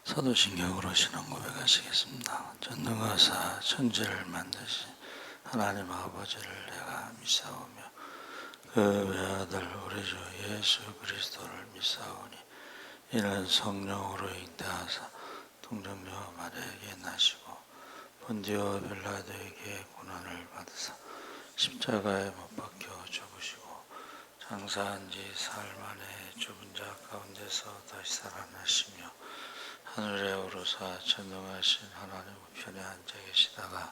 사도신경으로 신앙 고백하시겠습니다. 전능하사 천지를 만드신 하나님 아버지를 내가 믿사오며 그 외아들 우리 주 예수 그리스도를 믿사오니 이는 성령으로 잉태하사 동정녀 마리아에게 나시고 본디오 빌라도에게 고난을 받으사 십자가에 못 박혀 죽으시고 장사한 지 사흘 만에 죽은 자 가운데서 다시 살아나시며 하늘에 오르사 전능하신 하나님 우편에 앉아 계시다가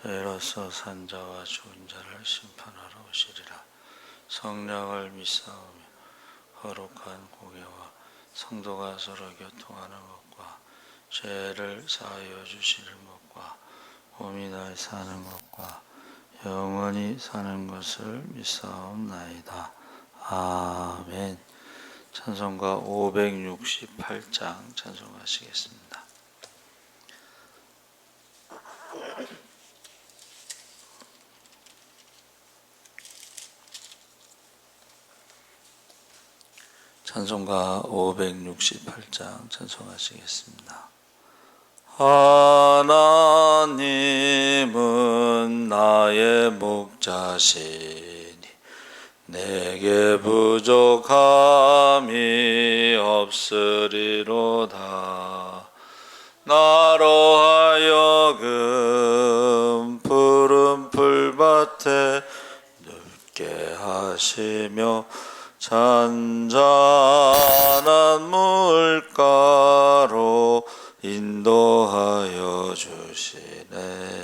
저희로서 산 자와 죽은 자를 심판하러 오시리라. 성령을 믿사오며 거룩한 공예와 성도가 서로 교통하는 것과 죄를 사하여 주시는 것과 몸이 날 사는 것과 영원히 사는 것을 믿사옵나이다. 아멘. 찬송가 568장 찬송하시겠습니다. 찬송가 568장 찬송하시겠습니다. 하나님은 나의 목자시니 내게 부족함이 없으리로다. 나로 하여금 푸른 풀밭에 눕게 하시며 잔잔한 물가로 인도하여 주시네.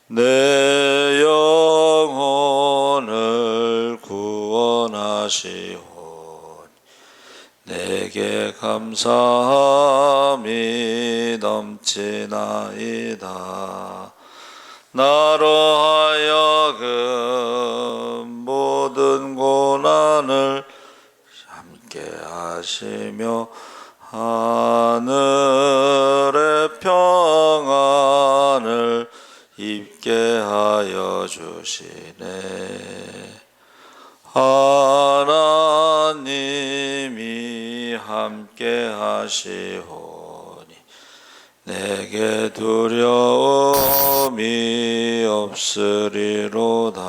내 영혼을 구원하시오니 내게 감사함이 넘치나이다. 나로 하여금 모든 고난을 함께 하시며 하늘의 평안을 입게 하여 주시네. 하나님이 함께 하시오니 내게 두려움이 없으리로다.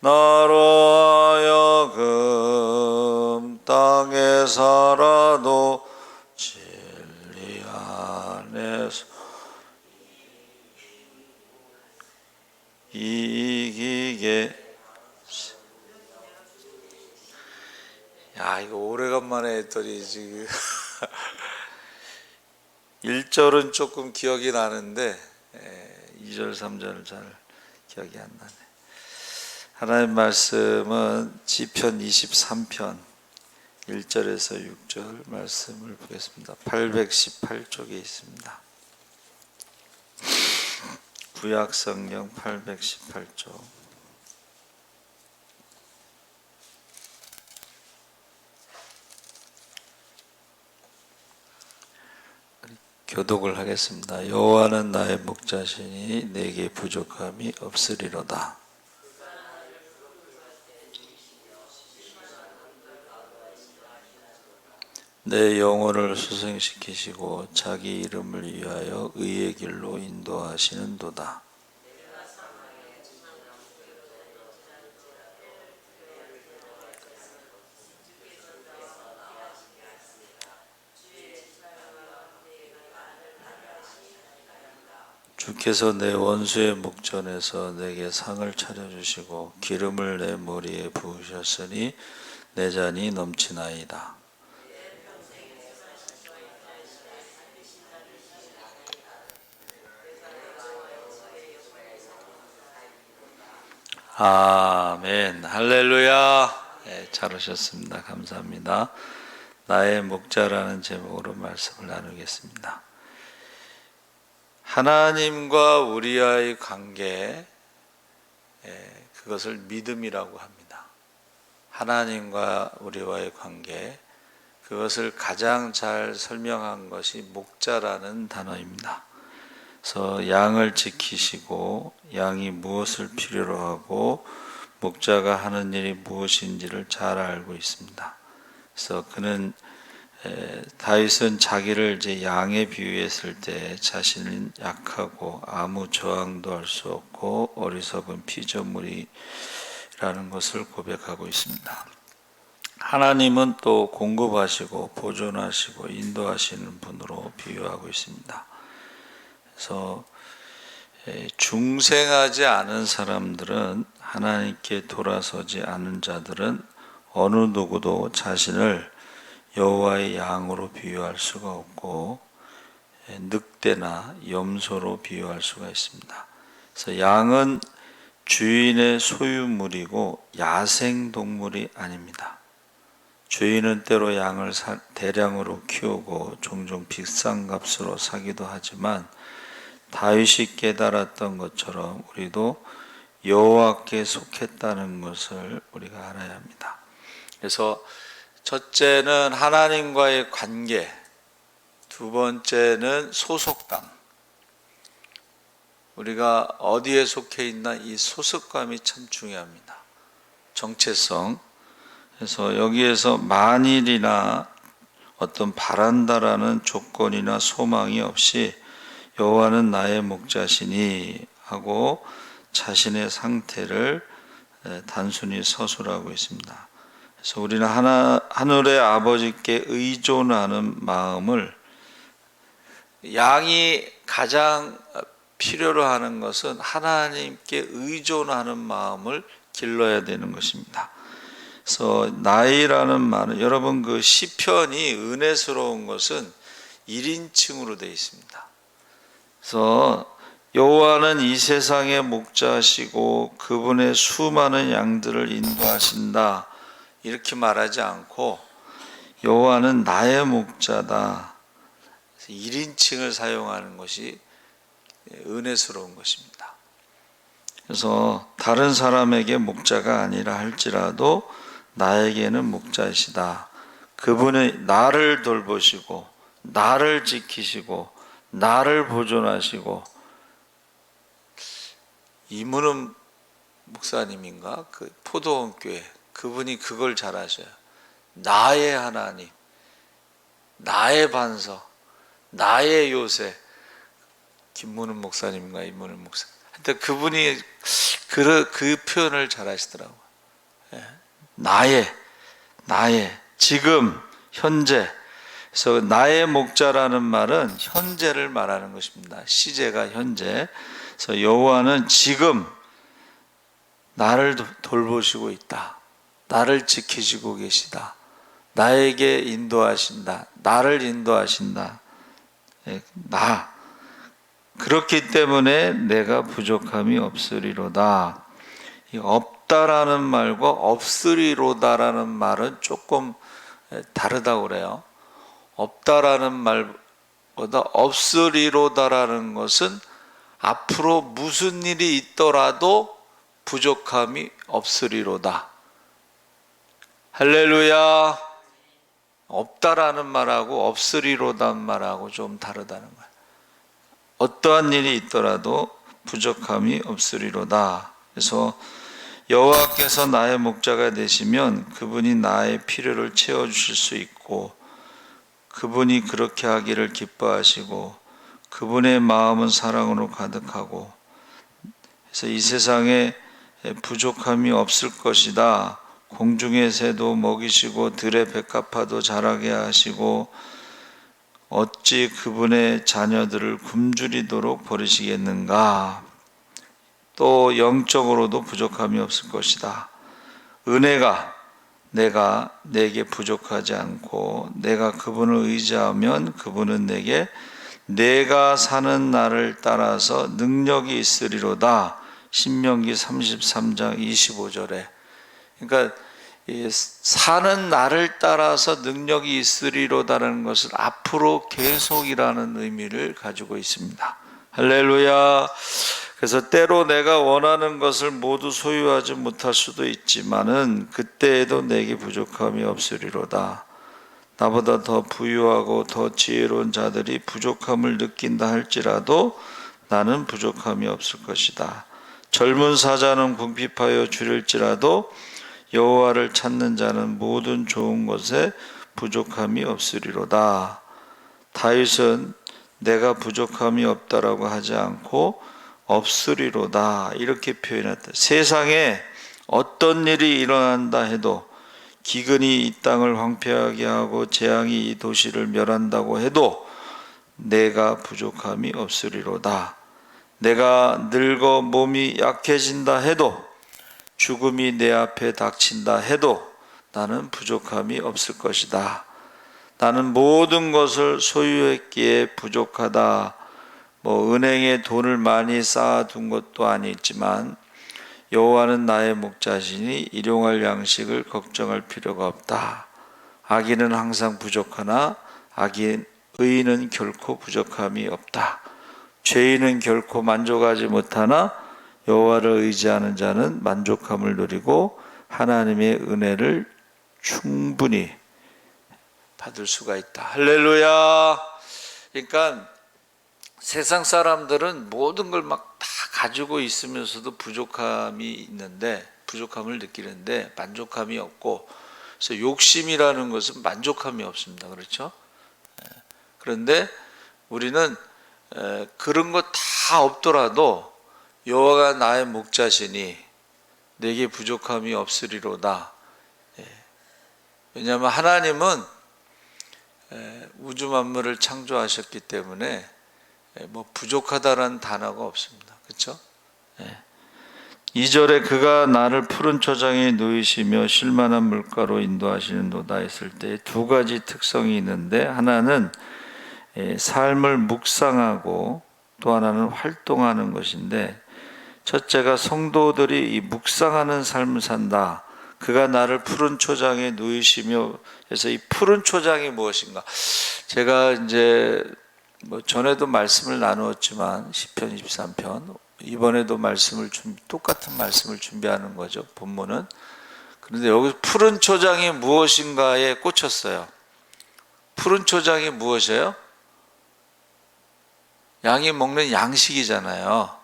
나로 하여금 땅에 살아도 진리 안에서 이기게. 야, 이거 오래간만에 했더니 지금 1절은 조금 기억이 나는데 2절 3절은 잘 기억이 안 나네. 하나님 말씀은 시편 23편 1절에서 6절 말씀을 보겠습니다. 818쪽에 있습니다. 구약성경 818쪽. 교독을 하겠습니다. 여호와는 나의 목자시니 내게 부족함이 없으리로다. 내 영혼을 수승시키시고 자기 이름을 위하여 의의 길로 인도하시는도다. 주께서 내 원수의 목전에서 내게 상을 차려주시고 기름을 내 머리에 부으셨으니 내 잔이 넘치나이다. 아멘. 할렐루야. 네, 잘 오셨습니다. 감사합니다. 나의 목자라는 제목으로 말씀을 나누겠습니다. 하나님과 우리와의 관계, 그것을 믿음이라고 합니다. 하나님과 우리와의 관계, 그것을 가장 잘 설명한 것이 목자라는 단어입니다. 그래서 양을 지키시고 양이 무엇을 필요로 하고 목자가 하는 일이 무엇인지를 잘 알고 있습니다. 그래서 그는 다윗은 자기를 이제 양에 비유했을 때 자신은 약하고 아무 저항도 할 수 없고 어리석은 피조물이라는 것을 고백하고 있습니다. 하나님은 또 공급하시고 보존하시고 인도하시는 분으로 비유하고 있습니다. 그래서 중생하지 않은 사람들은, 하나님께 돌아서지 않은 자들은 어느 누구도 자신을 여호와의 양으로 비유할 수가 없고 늑대나 염소로 비유할 수가 있습니다. 그래서 양은 주인의 소유물이고 야생동물이 아닙니다. 주인은 때로 양을 대량으로 키우고 종종 비싼 값으로 사기도 하지만 다윗이 깨달았던 것처럼 우리도 여호와께 속했다는 것을 우리가 알아야 합니다. 그래서 첫째는 하나님과의 관계, 두 번째는 소속감. 우리가 어디에 속해 있나, 이 소속감이 참 중요합니다. 정체성. 그래서 여기에서 만일이나 어떤 바란다라는 조건이나 소망이 없이 여호와는 나의 목자시니 하고 자신의 상태를 단순히 서술하고 있습니다. 그래서 우리는 하늘의 아버지께 의존하는 마음을, 양이 가장 필요로 하는 것은 하나님께 의존하는 마음을 길러야 되는 것입니다. 그래서 나이라는 말은, 여러분 그 시편이 은혜스러운 것은 1인칭으로 되어 있습니다. 그래서 여호와는 이 세상의 목자시고 그분의 수많은 양들을 인도하신다 이렇게 말하지 않고 여호와는 나의 목자다, 1인칭을 사용하는 것이 은혜스러운 것입니다. 그래서 다른 사람에게 목자가 아니라 할지라도 나에게는 목자이시다. 그분이 나를 돌보시고 나를 지키시고 나를 보존하시고, 이문은 목사님인가? 그 포도원 교회, 그분이 그걸 잘 아셔요. 나의 하나님, 나의 반석, 나의 요새. 김문은 목사님인가? 이문은 목사. 하여튼 그분이 그 표현을 잘 하시더라고요. 나의, 지금, 현재. 그래서 나의 목자라는 말은 현재를 말하는 것입니다. 시제가 현재. 그래서 여호와는 지금 나를 돌보시고 있다. 나를 지키시고 계시다. 나에게 인도하신다. 나를 인도하신다. 나. 그렇기 때문에 내가 부족함이 없으리로다. 없다라는 말과 없으리로다라는 말은 조금 다르다고 그래요. 없다라는 말보다 없으리로다라는 것은 앞으로 무슨 일이 있더라도 부족함이 없으리로다. 할렐루야. 없다라는 말하고 없으리로다는 말하고 좀 다르다는 거예요. 어떠한 일이 있더라도 부족함이 없으리로다. 그래서 여호와께서 나의 목자가 되시면 그분이 나의 필요를 채워주실 수 있고, 그분이 그렇게 하기를 기뻐하시고, 그분의 마음은 사랑으로 가득하고, 그래서 이 세상에 부족함이 없을 것이다. 공중의 새도 먹이시고 들의 백합화도 자라게 하시고 어찌 그분의 자녀들을 굶주리도록 버리시겠는가. 또 영적으로도 부족함이 없을 것이다. 은혜가 내게 부족하지 않고 내가 그분을 의지하면 그분은 내가 사는 날을 따라서 능력이 있으리로다. 신명기 33장 25절에. 그러니까 사는 날을 따라서 능력이 있으리로다라는 것은 앞으로 계속이라는 의미를 가지고 있습니다. 할렐루야. 그래서 때로 내가 원하는 것을 모두 소유하지 못할 수도 있지만은 그때에도 내게 부족함이 없으리로다. 나보다 더 부유하고 더 지혜로운 자들이 부족함을 느낀다 할지라도 나는 부족함이 없을 것이다. 젊은 사자는 궁핍하여 줄일지라도 여호와를 찾는 자는 모든 좋은 것에 부족함이 없으리로다. 다윗은 내가 부족함이 없다라고 하지 않고 없으리로다 이렇게 표현했다. 세상에 어떤 일이 일어난다 해도, 기근이 이 땅을 황폐하게 하고 재앙이 이 도시를 멸한다고 해도 내가 부족함이 없으리로다. 내가 늙어 몸이 약해진다 해도, 죽음이 내 앞에 닥친다 해도 나는 부족함이 없을 것이다. 나는 모든 것을 소유했기에 부족하다. 은행에 돈을 많이 쌓아둔 것도 아니지만 여호와는 나의 목자시니 일용할 양식을 걱정할 필요가 없다. 악인은 항상 부족하나 의인은 결코 부족함이 없다. 죄인은 결코 만족하지 못하나 여호와를 의지하는 자는 만족함을 누리고 하나님의 은혜를 충분히 받을 수가 있다. 할렐루야. 그러니까 세상 사람들은 모든 걸 막 다 가지고 있으면서도 부족함이 부족함을 느끼는데 만족함이 없고, 그래서 욕심이라는 것은 만족함이 없습니다. 그렇죠? 그런데 우리는 그런 거 다 없더라도 여호와가 나의 목자시니 내게 부족함이 없으리로다. 왜냐하면 하나님은 우주 만물을 창조하셨기 때문에 부족하다라는 단어가 없습니다. 그렇죠? 2절에 그가 나를 푸른 초장에 누이시며 쉴만한 물가로 인도하시는도다 했을 때 두 가지 특성이 있는데, 하나는 삶을 묵상하고 또 하나는 활동하는 것인데, 첫째가 성도들이 이 묵상하는 삶을 산다. 그가 나를 푸른 초장에 누이시며 해서, 이 푸른 초장이 무엇인가? 제가 이제 전에도 말씀을 나누었지만 시편 23편, 이번에도 똑같은 말씀을 준비하는 거죠, 본문은. 그런데 여기서 푸른 초장이 무엇인가에 꽂혔어요. 푸른 초장이 무엇이에요? 양이 먹는 양식이잖아요.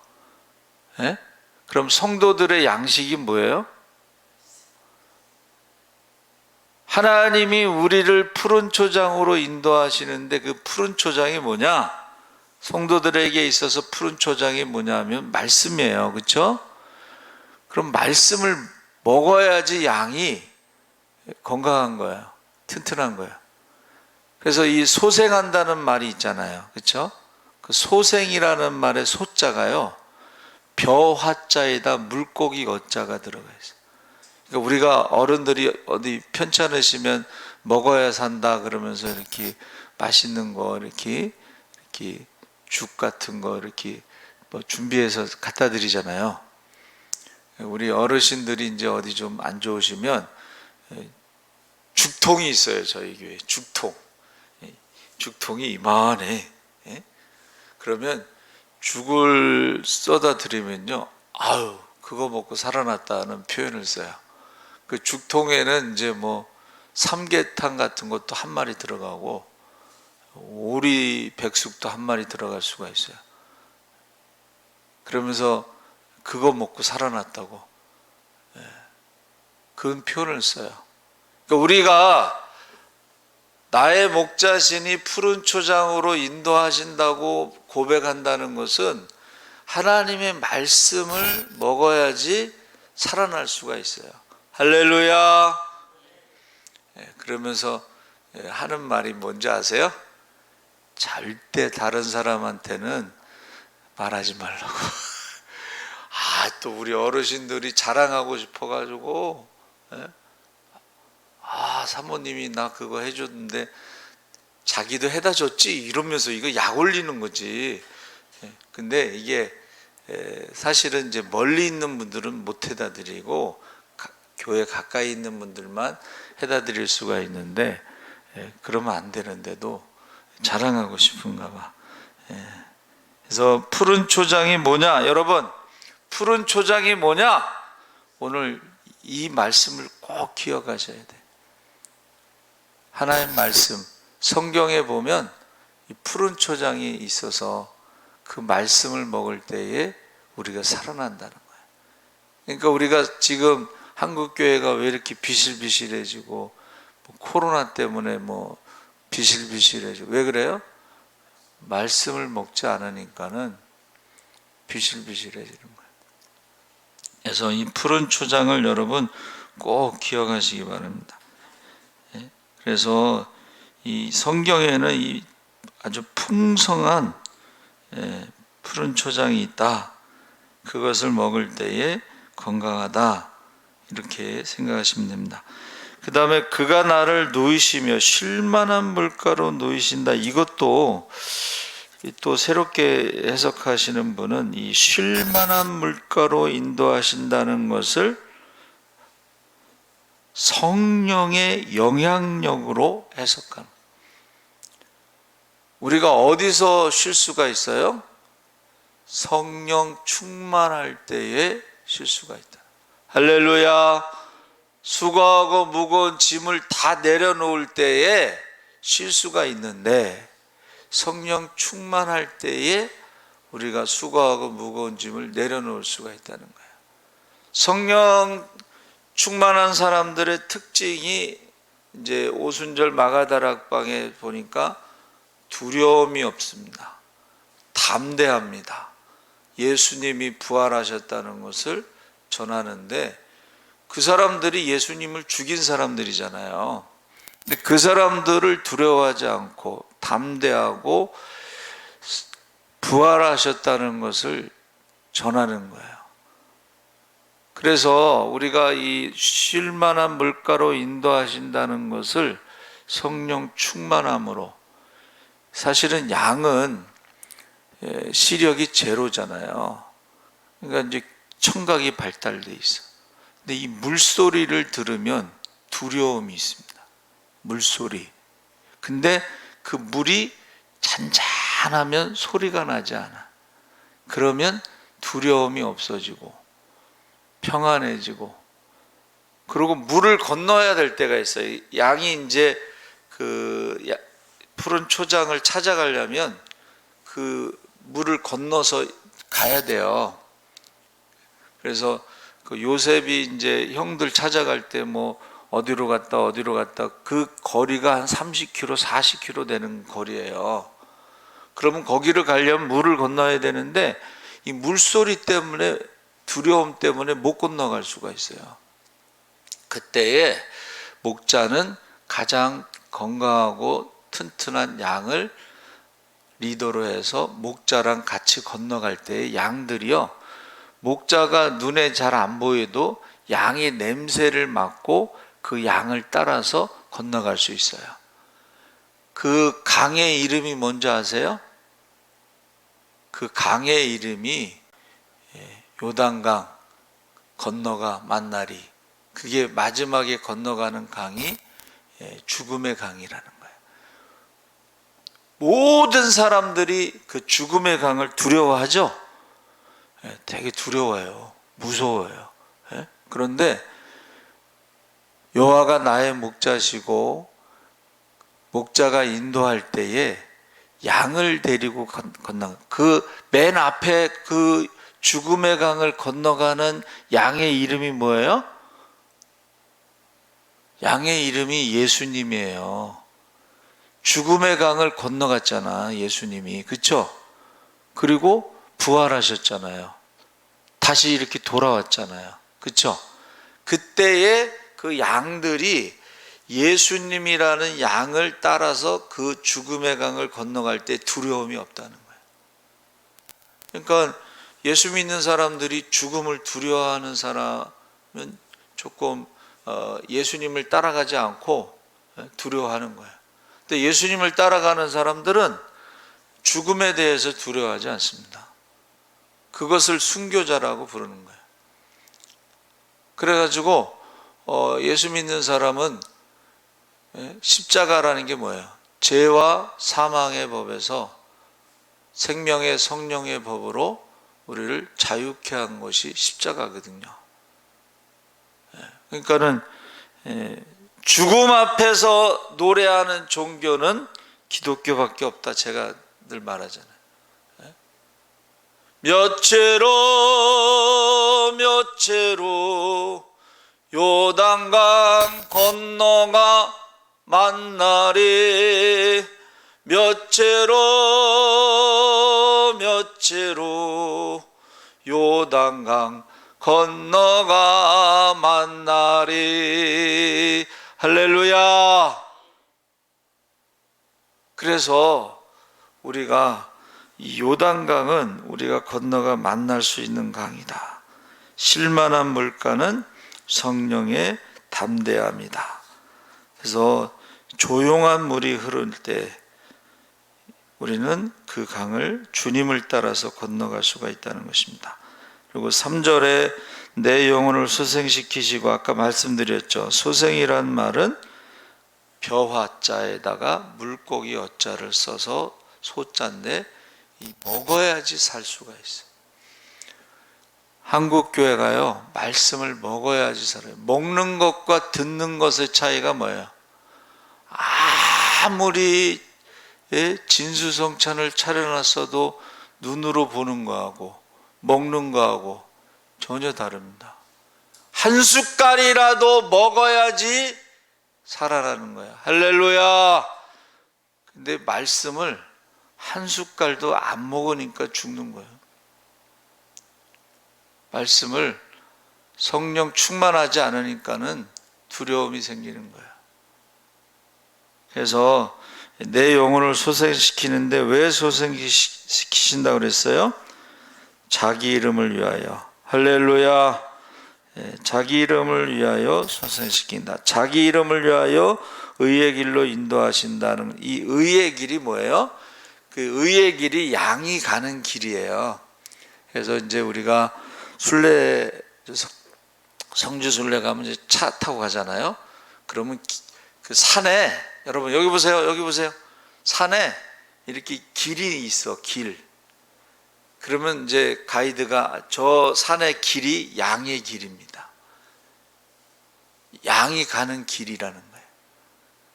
예? 그럼 성도들의 양식이 뭐예요? 하나님이 우리를 푸른 초장으로 인도하시는데, 그 푸른 초장이 뭐냐? 성도들에게 있어서 푸른 초장이 뭐냐면 말씀이에요. 그렇죠? 그럼 말씀을 먹어야지 양이 건강한 거예요. 튼튼한 거예요. 그래서 이 소생한다는 말이 있잖아요. 그렇죠? 그 소생이라는 말의 소자가요, 벼화자에다 물고기 어자가 들어가 있어요. 그러니까 우리가 어른들이 어디 편찮으시면 먹어야 산다 그러면서 이렇게 맛있는 거 이렇게 죽 같은 거 이렇게 준비해서 갖다 드리잖아요. 우리 어르신들이 이제 어디 좀 안 좋으시면 죽통이 있어요. 저희 교회에 죽통이 이만해. 그러면 죽을 쏟아 드리면요, 아유 그거 먹고 살아났다는 표현을 써요. 그 죽통에는 이제 삼계탕 같은 것도 한 마리 들어가고 오리 백숙도 한 마리 들어갈 수가 있어요. 그러면서 그거 먹고 살아났다고 그런 표현을 써요. 그러니까 우리가 나의 목자신이 푸른 초장으로 인도하신다고 고백한다는 것은 하나님의 말씀을 먹어야지 살아날 수가 있어요. 할렐루야. 그러면서 하는 말이 뭔지 아세요? 절대 다른 사람한테는 말하지 말라고. 또 우리 어르신들이 자랑하고 싶어가지고, 사모님이 나 그거 해줬는데 자기도 해다 줬지 이러면서 이거 약 올리는 거지. 근데 이게 사실은 이제 멀리 있는 분들은 못 해다 드리고 교회 가까이 있는 분들만 해다 드릴 수가 있는데, 그러면 안 되는데도 자랑하고 싶은가 봐. 그래서 푸른 초장이 뭐냐? 여러분, 푸른 초장이 뭐냐? 오늘 이 말씀을 꼭 기억하셔야 돼. 하나님 말씀, 성경에 보면 이 푸른 초장이 있어서 그 말씀을 먹을 때에 우리가 살아난다는 거예요. 그러니까 우리가 지금 한국교회가 왜 이렇게 비실비실해지고 코로나 때문에 비실비실해지고. 왜 그래요? 말씀을 먹지 않으니까는 비실비실해지는 거예요. 그래서 이 푸른 초장을 여러분 꼭 기억하시기 바랍니다. 그래서 이 성경에는 이 아주 풍성한 푸른 초장이 있다. 그것을 먹을 때에 건강하다. 이렇게 생각하시면 됩니다. 그 다음에 그가 나를 누이시며 쉴만한 물가로 누이신다. 이것도 또 새롭게 해석하시는 분은 이 쉴만한 물가로 인도하신다는 것을 성령의 영향력으로 해석합니다. 우리가 어디서 쉴 수가 있어요? 성령 충만할 때에 쉴 수가 있다. 할렐루야. 수고하고 무거운 짐을 다 내려놓을 때에 쉴 수가 있는데, 성령 충만할 때에 우리가 수고하고 무거운 짐을 내려놓을 수가 있다는 거예요. 성령 충만한 사람들의 특징이 이제 오순절 마가다락방에 보니까 두려움이 없습니다. 담대합니다. 예수님이 부활하셨다는 것을 전하는데, 그 사람들이 예수님을 죽인 사람들이잖아요. 근데 그 사람들을 두려워하지 않고 담대하고 부활하셨다는 것을 전하는 거예요. 그래서 우리가 이 쉴만한 물가로 인도하신다는 것을 성령 충만함으로, 사실은 양은 시력이 제로잖아요. 그러니까 이제 청각이 발달돼 있어. 근데 이 물소리를 들으면 두려움이 있습니다. 물소리. 근데 그 물이 잔잔하면 소리가 나지 않아. 그러면 두려움이 없어지고 평안해지고, 그리고 물을 건너야 될 때가 있어요. 양이 이제 그 푸른 초장을 찾아가려면 그 물을 건너서 가야 돼요. 그래서 그 요셉이 이제 형들 찾아갈 때 어디로 갔다 그 거리가 한 30km, 40km 되는 거리예요. 그러면 거기를 가려면 물을 건너야 되는데 이 물소리 때문에, 두려움 때문에 못 건너갈 수가 있어요. 그때에 목자는 가장 건강하고 튼튼한 양을 리더로 해서 목자랑 같이 건너갈 때에 양들이요, 목자가 눈에 잘 안 보여도 양의 냄새를 맡고 그 양을 따라서 건너갈 수 있어요. 그 강의 이름이 뭔지 아세요? 그 강의 이름이 요단강 건너가 만나리. 그게 마지막에 건너가는 강이 죽음의 강이라는 거예요. 모든 사람들이 그 죽음의 강을 두려워하죠? 되게 두려워해요. 무서워요. 그런데 여호와가 나의 목자시고 목자가 인도할 때에 양을 데리고 건너, 그 맨 앞에 그 죽음의 강을 건너가는 양의 이름이 뭐예요? 양의 이름이 예수님이에요. 죽음의 강을 건너갔잖아, 예수님이. 그렇죠? 그리고 부활하셨잖아요. 다시 이렇게 돌아왔잖아요. 그렇죠? 그때에 그 양들이 예수님이라는 양을 따라서 그 죽음의 강을 건너갈 때 두려움이 없다는 거예요. 그러니까 예수 믿는 사람들이 죽음을 두려워하는 사람은 조금 예수님을 따라가지 않고 두려워하는 거예요. 근데 예수님을 따라가는 사람들은 죽음에 대해서 두려워하지 않습니다. 그것을 순교자라고 부르는 거예요. 그래가지고 예수 믿는 사람은 십자가라는 게 뭐예요? 죄와 사망의 법에서 생명의 성령의 법으로 우리를 자유케 한 것이 십자가거든요. 그러니까는 죽음 앞에서 노래하는 종교는 기독교밖에 없다, 제가 늘 말하잖아요. 몇 채로 요단강 건너가 만나리 몇째로 요단강 건너가 만나리. 할렐루야. 그래서 우리가 이 요단강은 우리가 건너가 만날 수 있는 강이다. 쉴만한 물가는 성령의 담대함이다. 그래서 조용한 물이 흐를 때 우리는 그 강을 주님을 따라서 건너갈 수가 있다는 것입니다. 그리고 3절에 내 영혼을 소생시키시고, 아까 말씀드렸죠. 소생이란 말은 벼화자에다가 물고기 어자를 써서 소자인데, 이 먹어야지 살 수가 있어요. 한국 교회가요, 말씀을 먹어야지 살아요. 먹는 것과 듣는 것의 차이가 뭐예요? 아무리 진수성찬을 차려놨어도 눈으로 보는 거하고 먹는 거하고 전혀 다릅니다. 한 숟갈이라도 먹어야지 살아라는 거야. 할렐루야. 근데 말씀을 한 숟갈도 안 먹으니까 죽는 거예요. 말씀을 성령 충만하지 않으니까는 두려움이 생기는 거예요. 그래서 내 영혼을 소생시키는데 왜 소생시키신다고 그랬어요? 자기 이름을 위하여. 할렐루야. 자기 이름을 위하여 소생시킨다. 자기 이름을 위하여 의의 길로 인도하신다는, 이 의의 길이 뭐예요? 그 의의 길이 양이 가는 길이에요. 그래서 이제 우리가 순례, 성주 순례 가면 이제 차 타고 가잖아요. 그러면 그 산에, 여러분 여기 보세요, 여기 보세요. 산에 이렇게 길이 있어, 길. 그러면 이제 가이드가 저 산의 길이 양의 길입니다. 양이 가는 길이라는 거예요.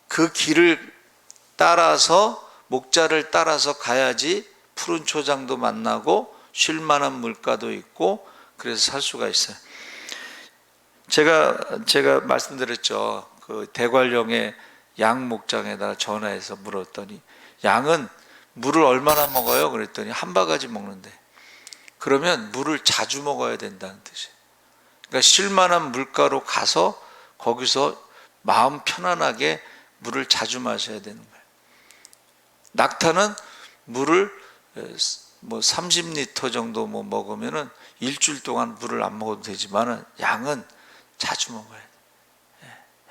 그 길을 따라서, 목자를 따라서 가야지 푸른 초장도 만나고 쉴만한 물가도 있고, 그래서 살 수가 있어요. 제가 말씀드렸죠. 그 대관령의 양 목장에다 전화해서 물었더니, 양은 물을 얼마나 먹어요? 그랬더니 한 바가지 먹는데. 그러면 물을 자주 먹어야 된다는 뜻이에요. 그러니까 쉴만한 물가로 가서 거기서 마음 편안하게 물을 자주 마셔야 되는 거예요. 낙타는 물을 뭐 30리터 정도 뭐 먹으면은 일주일 동안 물을 안 먹어도 되지만은 양은 자주 먹어야 돼.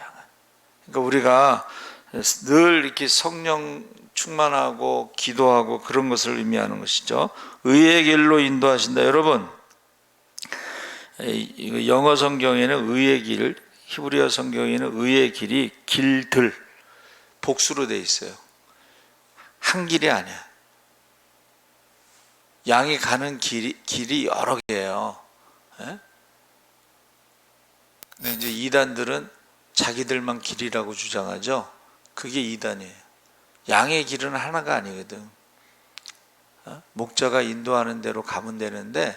양은. 그러니까 우리가 늘 이렇게 성령 충만하고 기도하고 그런 것을 의미하는 것이죠. 의의 길로 인도하신다. 여러분, 영어 성경에는 의의 길, 히브리어 성경에는 의의 길이 길들, 복수로 돼 있어요. 한 길이 아니야. 양이 가는 길이 여러 개예요. 근데 이제 이단들은 자기들만 길이라고 주장하죠. 그게 이단이에요. 양의 길은 하나가 아니거든. 목자가 인도하는 대로 가면 되는데,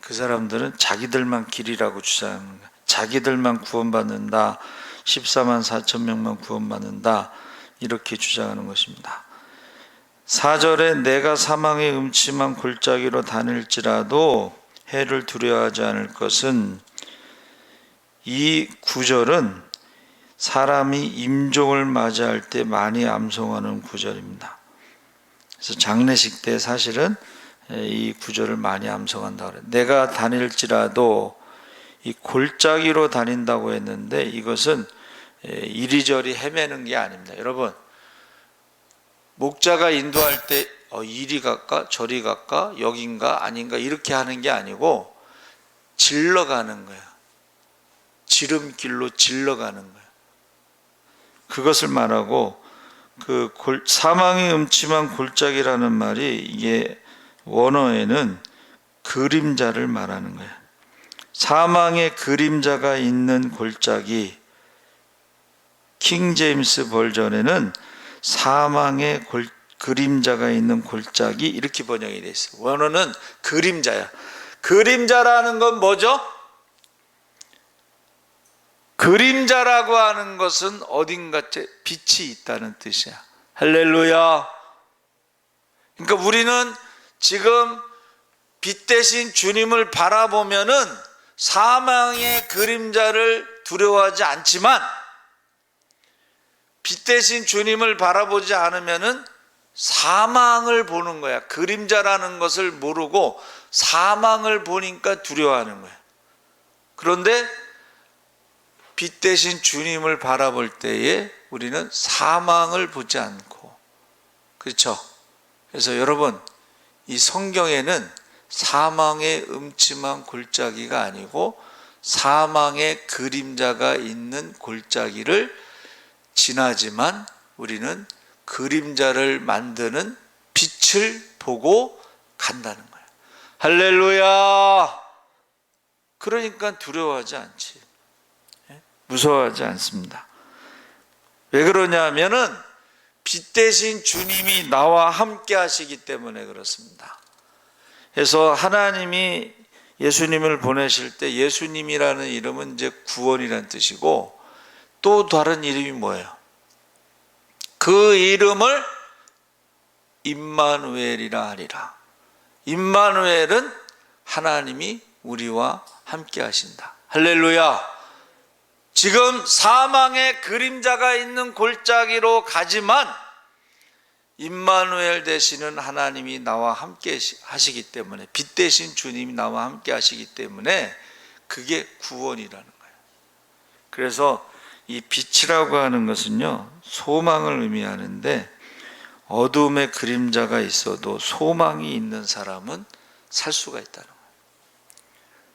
그 사람들은 자기들만 길이라고 주장하는 거야. 자기들만 구원받는다. 14만 4천 명만 구원받는다. 이렇게 주장하는 것입니다. 4절에 내가 사망의 음침한 골짜기로 다닐지라도 해를 두려워하지 않을 것은, 이 구절은 사람이 임종을 맞이할 때 많이 암송하는 구절입니다. 그래서 장례식 때 사실은 이 구절을 많이 암송한다 그래요. 내가 다닐지라도, 이 골짜기로 다닌다고 했는데 이것은 이리저리 헤매는 게 아닙니다. 여러분, 목자가 인도할 때 이리 갈까 저리 갈까 여긴가 아닌가 이렇게 하는 게 아니고 질러가는 거야. 지름길로 질러가는 거야. 그것을 말하고, 그 사망의 음침한 골짜기라는 말이, 이게 원어에는 그림자를 말하는 거야. 사망의 그림자가 있는 골짜기, 킹 제임스 버전에는 사망의 그림자가 있는 골짜기, 이렇게 번역이 되어 있어요. 원어는 그림자야. 그림자라는 건 뭐죠? 그림자라고 하는 것은 어딘가 빛이 있다는 뜻이야. 할렐루야. 그러니까 우리는 지금 빛 대신 주님을 바라보면은 사망의 그림자를 두려워하지 않지만, 빛 대신 주님을 바라보지 않으면은 사망을 보는 거야. 그림자라는 것을 모르고 사망을 보니까 두려워하는 거야. 그런데 빛 대신 주님을 바라볼 때에 우리는 사망을 보지 않고, 그렇죠? 그래서 여러분, 이 성경에는 사망의 음침한 골짜기가 아니고 사망의 그림자가 있는 골짜기를 지나지만 우리는 그림자를 만드는 빛을 보고 간다는 거예요. 할렐루야. 그러니까 두려워하지 않지, 무서워하지 않습니다. 왜 그러냐면은 빛 대신 주님이 나와 함께 하시기 때문에 그렇습니다. 그래서 하나님이 예수님을 보내실 때, 예수님이라는 이름은 이제 구원이라는 뜻이고, 또 다른 이름이 뭐예요? 그 이름을 임마누엘이라 하리라. 임마누엘은 하나님이 우리와 함께 하신다. 할렐루야. 지금 사망의 그림자가 있는 골짜기로 가지만 임마누엘 되시는 하나님이 나와 함께 하시기 때문에, 빛 대신 주님이 나와 함께 하시기 때문에 그게 구원이라는 거예요. 그래서 이 빛이라고 하는 것은요, 소망을 의미하는데, 어둠의 그림자가 있어도 소망이 있는 사람은 살 수가 있다는 거예요.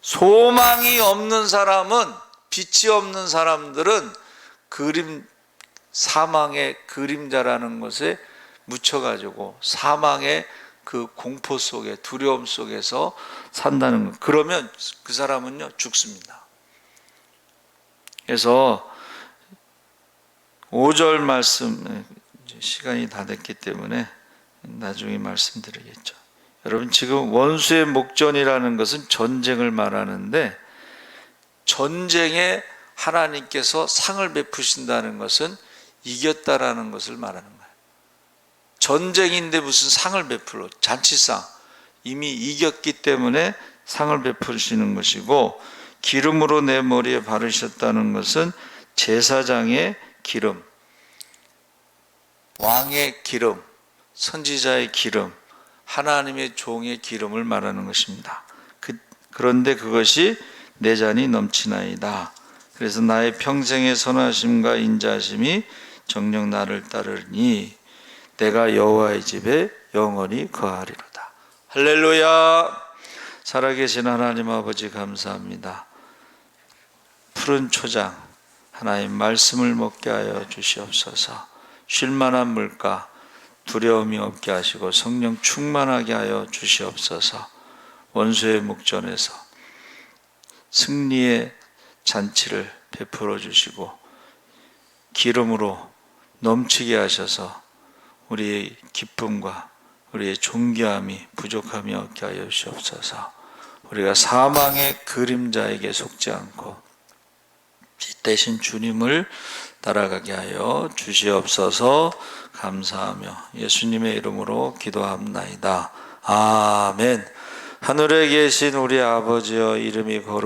소망이 없는 사람은, 빛이 없는 사람들은 사망의 그림자라는 것에 묻혀가지고 사망의 그 공포 속에, 두려움 속에서 산다는 것. 그러면 그 사람은요, 죽습니다. 그래서 5절 말씀, 시간이 다 됐기 때문에 나중에 말씀드리겠죠. 여러분, 지금 원수의 목전이라는 것은 전쟁을 말하는데, 전쟁에 하나님께서 상을 베푸신다는 것은 이겼다라는 것을 말하는 거예요. 전쟁인데 무슨 상을 베풀어? 잔치상. 이미 이겼기 때문에 상을 베푸시는 것이고, 기름으로 내 머리에 바르셨다는 것은 제사장의 기름, 왕의 기름, 선지자의 기름, 하나님의 종의 기름을 말하는 것입니다. 그런데 그것이 내 잔이 넘치나이다. 그래서 나의 평생의 선하심과 인자심이 정녕 나를 따르니 내가 여호와의 집에 영원히 거하리로다. 할렐루야. 살아계신 하나님 아버지, 감사합니다. 푸른 초장, 하나님 말씀을 먹게 하여 주시옵소서. 쉴만한 물가, 두려움이 없게 하시고 성령 충만하게 하여 주시옵소서. 원수의 목전에서 승리의 잔치를 베풀어 주시고 기름으로 넘치게 하셔서 우리의 기쁨과 우리의 존귀함이 부족함이 없게 하여 주시옵소서. 우리가 사망의 그림자에게 속지 않고 빛 대신 주님을 따라가게 하여 주시옵소서. 감사하며 예수님의 이름으로 기도합나이다. 아멘. 하늘에 계신 우리 아버지여, 이름이 거룩